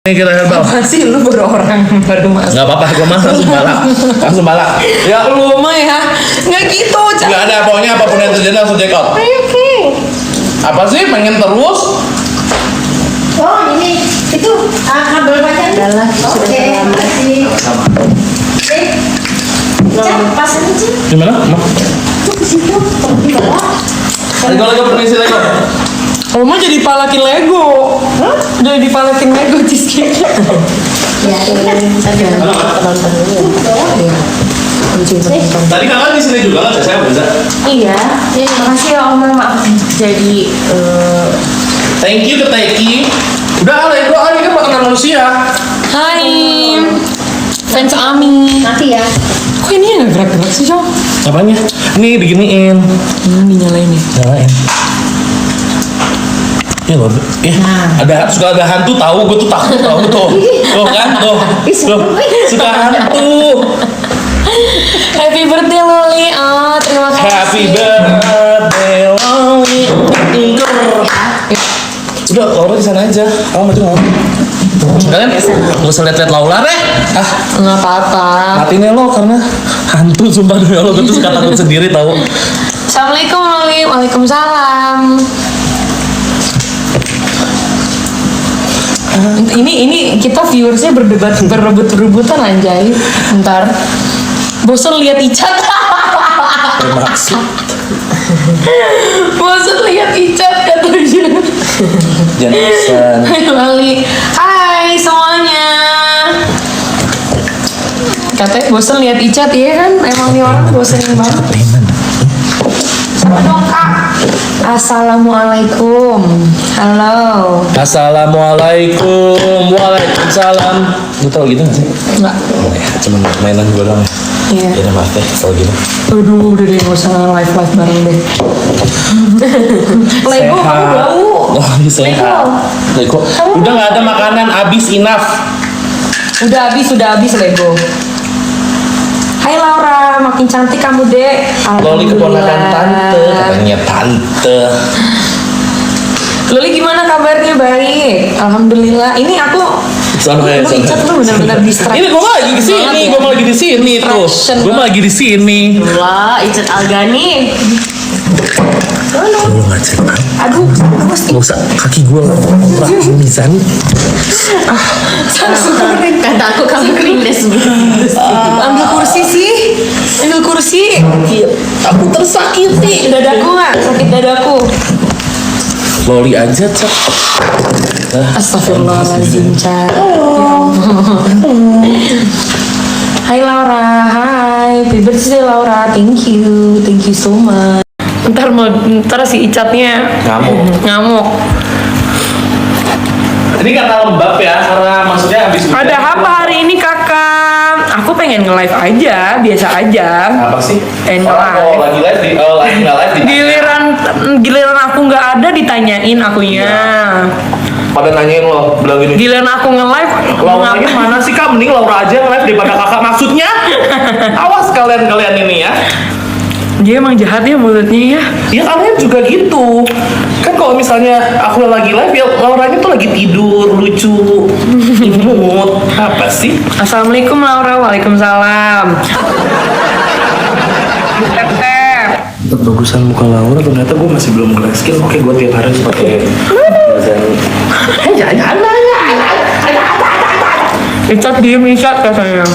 Ini kita herbal. Apa sih lu orang baru masuk? Gak apa-apa, gue mah langsung balak. Ya, Lu mah ya, nggak gitu. nggak ada, pokoknya apapun yang terjadi langsung check out. Oke. Apa sih, pengen terus? Oh ini itu kabel bacanya. Adalah Oke, makasih. Pas aja. Gimana? Tuh ke situ. Di bawah. Lego, permisi Lego. Lu mah jadi palakin Lego. Jadi dipalakin Lego cheesecake. Ya, tadi Penonton dulu. Tadi kakak di sini juga nggak? Saya bisa. Iya. Makasih ya Om, maaf. Jadi Thank you ke Teki. Udah Lego, ini kan makanan manusia. hai fans Ami. nanti ya. Kok ini nggak gerak-gerak sih, Cok? Apanya? Nih diginiin. Dinyalain nih. Nyalain. Ya loh, suka ada hantu tahu, gue tuh takut tahu tuh kan tuh suka hantu. Happy birthday Loli. Oh, terima kasih. Happy birthday Loli. Udah, Laura di sana aja. Kamu maju mau? Kalian nggak usah lihat-lihat Laura deh. Nggak apa-apa. Matiin lo karena hantu sumpah demi Allah, gue tuh suka takut sendiri tahu. Assalamualaikum Loli. Waalaikumsalam. Ini kita viewersnya berebut-rebutan anjay. Ntar bosan lihat Icat. Bermaksud. Bosan lihat Icat katanya. Jangan bosan. Hai Lali. Hai semuanya. Katanya bosan lihat Icat, iya kan? Emang nih orang bosan banget. Sama dong Kak. Assalamualaikum. Halo. Assalamualaikum. Waalaikumsalam. Lu tau gitu gak sih? Enggak. Oh ya, cuman mainan gue doang ya. Iya. Ya udah maaf deh kalau gitu. Aduh, udah deh, gak usah live bareng deh. Lego, kamu bau. Oh, iya sehat. Lego. Udah nggak ada makanan, abis enough. Udah habis Lego. Hai Laura, makin cantik kamu dek. Loli keponakan tante, katanya tante. Loli gimana kabarnya? Baik, alhamdulillah. Ini aku Sama ya, sama. Icat lu benar-benar distract. Ini gue lagi di sini, gue lagi di sini tuh. Distraction Gue lagi di sini. Wah, Icat Algani. Gue nggak cek. Aduh, awas Gak usah, kaki gue mizan. Kata aku kamu kerindes. ambil kursi sih. Ambil kursi. Aku tersakiti. Dadaku nggak? Sakit dadaku. Loli aja cek. Astagfirullahaladzim, Cat. Hai Laura, hai. Happy birthday Laura, thank you so much. Ntar si Icatnya ngamuk. Ini kata lembab ya, karena maksudnya habis hujan. Ada apa hari ini kakak? Aku pengen nge-live aja, biasa aja. Apa sih? Nge-live. Oh, lagi live di, lagi nggak live di. Giliran aku nggak ada ditanyain akunya. Pada nanyain lo, bilang gini. Giliran aku nge-live, Lauranya mana sih kak? Mending Laura aja nge-live daripada kakak. Maksudnya? Awas kalian ini ya. Dia emang jahat ya mulutnya ya. Ya kalian juga gitu. Kan kalau misalnya aku lagi live ya Lauranya tuh lagi tidur, lucu, imut. Apa sih? Assalamualaikum Laura, waalaikumsalam. Tep. Bagusan muka Laura ternyata gue masih belum gerak skill. Oke, gue tiap hari harus pakai Icat diem Icat katanya.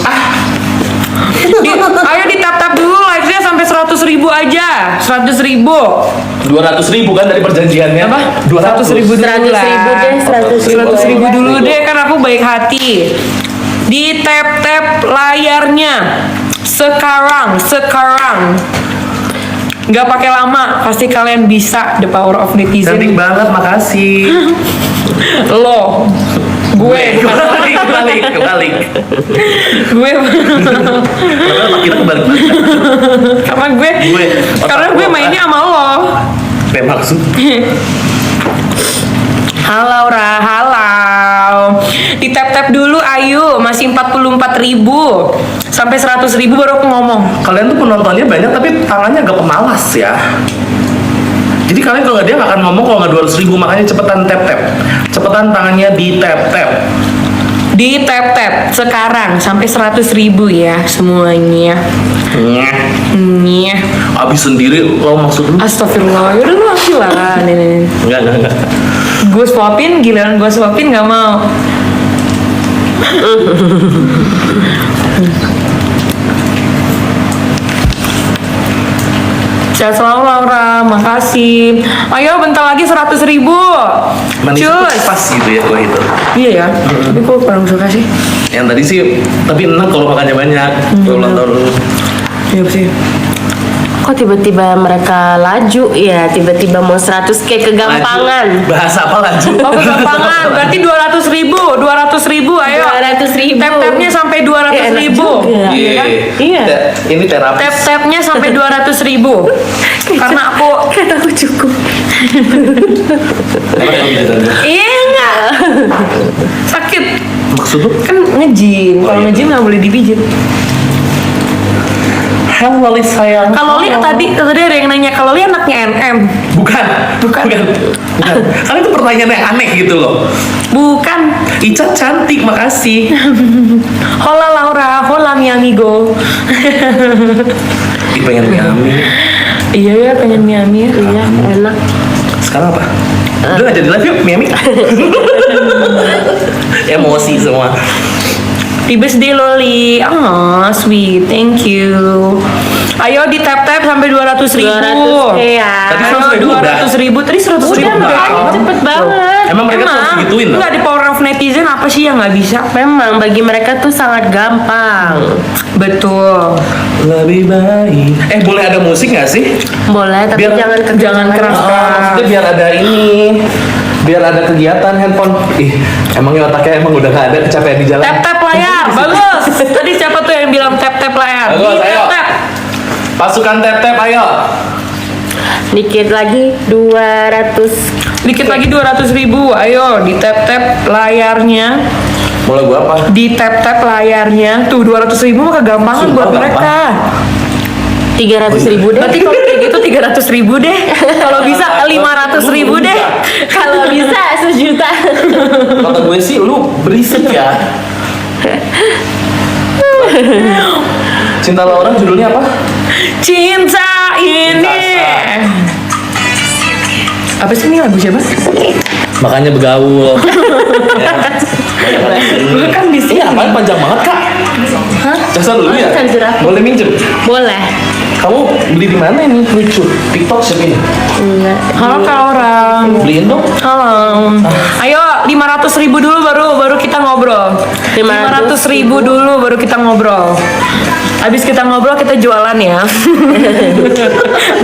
Ayo ditap-tap dulu live-nya sampai 100.000 aja. 100.000. 200.000 kan dari perjanjiannya? Apa? 200.000 dulu lah. 100.000 dulu deh, kan aku baik hati. Di tap-tap layarnya sekarang. Nggak pakai lama, pasti kalian bisa. The power of netizen. Cantik banget, makasih. Lo, gue kebalik. gue Kita kebalik. karena gue mainnya sama lo. Kayak maksud. Halo Laura, halo. Di tap-tap dulu ayo, masih 44.000. Sampai 100.000 baru aku ngomong. Kalian tuh penontonnya banyak tapi tangannya agak pemalas ya. Jadi kalian kalau dia nggak akan ngomong kalau nggak 200.000, makanya cepetan tap-tap. Cepetan tangannya di tap-tap. Di tap sekarang sampai 100.000 ya semuanya. Nih. Habis sendiri lo maksud lu? Astagfirullah, yaudah lu ambil lah. Nih. Enggak. Gue swapin, giliran gue swapin nggak mau. Sehat selalu Laura, makasih. Ayo bentar lagi 100.000. Manis itu Cus. pas gitu ya gua itu. Iya ya, tapi kok kurang suka sih. Yang tadi sih, tapi enak kalau makannya banyak. Kalau ulang tahun lu. Iya sih. Kok tiba-tiba mereka laju ya? Tiba-tiba mau 100 kayak kegampangan. Laju. Bahasa apa laju? Oh kegampangan, berarti 200.000, 200.000, ayo. 200.000. Tap-tapnya sampai 200.000. Iya. Iya. Ini terapis. Tap-tapnya sampai 200.000. Karena aku Kata aku cukup. Apa yang bisa tadi? iya enggak sakit Maksud lu? kan ngejim. Kalau iya. ngejim nggak boleh dipijit. Halo Lis sayang. Kalau lihat tadi ada yang nanya kalau lihat anaknya NM. Bukan. Karena itu pertanyaan yang aneh gitu loh. Bukan. Ica cantik, makasih. Hola Laura, hola mi amigo. Ih, pengen Miami. Iya ya pengen Miami ya. Iya, enak. Sekarang apa? Udah nggak jadi live yuk, Miami. Emosi semua. Tibes deh Loli. Ah, sweet. Thank you. Ayo di tap-tap sampai 200.000. 200 ya. Tadi Ayo 100.000 udah. 200.000. Tadi 100.000 Udah, udah. makanya cepet banget. Emang mereka tuh harus gituin loh. Enggak di power of netizen apa sih yang nggak bisa? Memang bagi mereka tuh sangat gampang. Betul. Lebih baik. Boleh ada musik nggak sih? Boleh, tapi Biar- jangan keras. Maksudnya biar ada ini. Biar ada kegiatan handphone. Emangnya otaknya emang udah nggak ada, kecapean di jalan. Tap-tap layar. Bagus. Tadi siapa tuh yang bilang tap-tap layar? Bagus, Di ayo. tap-tap. Pasukan tap-tap ayo. Dikit lagi 200. Dikit lagi 200.000. Ayo di tap-tap layarnya. Mulai gua apa? Di tap-tap layarnya. Tuh 200.000 mah kegampangan Sumpah buat gampang. mereka. 300.000 deh. Berarti kalau kayak gitu 300.000 deh. Kalau bisa 500.000 deh. Kalau bisa 1 juta. Kata gue sih lu berisik ya. Cinta Laura judulnya apa? Cinta ini. Apa sih ini lagu siapa? Makanya begaul. Kan di sini. Iya, apaan panjang banget kak? Hah? Jasa dulu ya? Kan surat. Boleh minjem? Boleh. Kamu beli di mana ini? Lucu. TikTok siapa ini? Enggak. Halo kak orang. Beliin dong. Halo. Ayo 500.000 dulu baru kita ngobrol. 500.000 dulu baru kita ngobrol. Habis kita ngobrol kita jualan ya.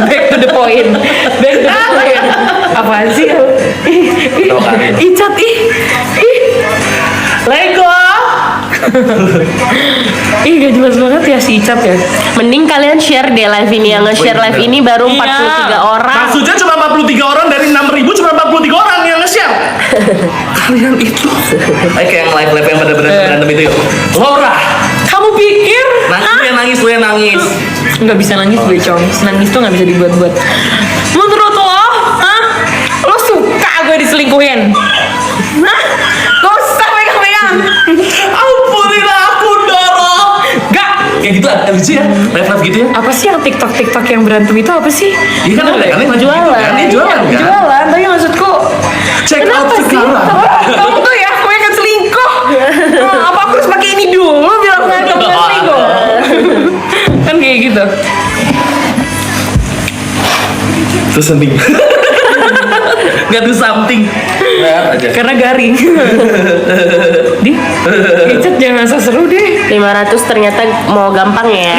Back to the point. Back to the point. Apaan sih? Icat ih. Lego. Ih gak jelas banget ya si Icat ya. Mending kalian share deh live ini. Yang nge-share live ini baru Iya. 43 orang. Maksudnya cuma 43 orang dari 6.000 cuma 43 orang yang nge-share. Kalian itu. Kayak yang live yang pada berantem itu yuk. Laura, Kamu pikir? nangis lu yang nangis. Nggak bisa nangis gue Cong. Nangis tuh nggak bisa dibuat-buat. Menurut lo, hah? Lo suka gue diselingkuhin? Hah? Gak usah pegang-pegang. Ampunin aku dorong. Gak. Kayak gitu ada lucu ya, live gitu ya. Apa sih yang TikTok yang berantem itu apa sih? Iya kan ada kan yang Jualan. gitu kan? Dia jualan kan? Jualan, tapi maksudku Check out kenapa sih? sekarang. Kamu tuh ya kebanyakan selingkuh. Apa aku harus pakai ini dulu biar aku nggak selingkuh? Kan kayak gitu. Terus something. Gak do something. Nah, aja. Karena garing. Di, Icat jangan so seru deh. 500 ternyata mau gampang ya.